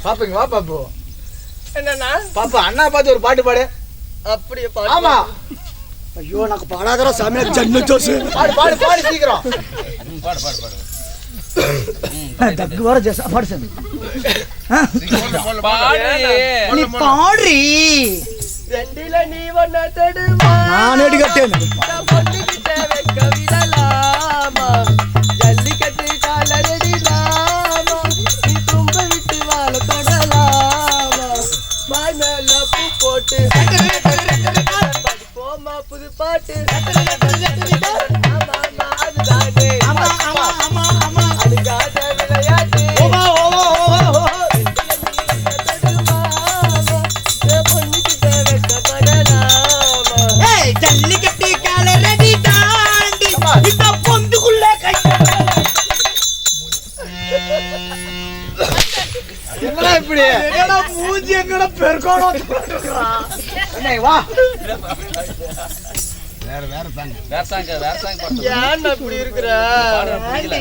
பாப்பீங்க வா பாப்பு. என்னன்னா பாப்பா அண்ணா பார்த்து ஒரு பாட்டு பாடு. அப்படியே பாடு. ஆமா. ஐயோ எனக்கு பாடாதடா சாமி ஜன்ன ஜோஸ். பாடு பாடு பாடு சீக்கிரம். பாடு பாடு பாடு. தக்கு வர ஜெசா பாடு சாமி. பாடு. நீ பாடுறீ. ரெண்டில நீ வண்ண தடுமா. நான் எடி கட்டேன். பொண்ணுகிட்ட வெக்க விடலாமா. ஜல்லிக்கட்டு காலடிலாமா. நீ தும்ப விட்டு வாழ தொடலாமா. வாய் மேல பூ போட்டு போமா புது பாட்டு. ஆமா அதுதானே. அதுக்காக விளையாட்டு. பொண்ணுகிட்ட வெக்கப்படலாமா. ஜல்லிக்கட்டு கால ரெடி தாண்டி இந்த பொந்துக்குள்ள கை. என்னடா இப்படி? என்னடா மூஞ்சி எங்கடா பெர்கோணம் சொல்றா. அண்ணே வா. வேற சாங் பாடு. ஏன் இப்படி இருக்கிற? பாடு.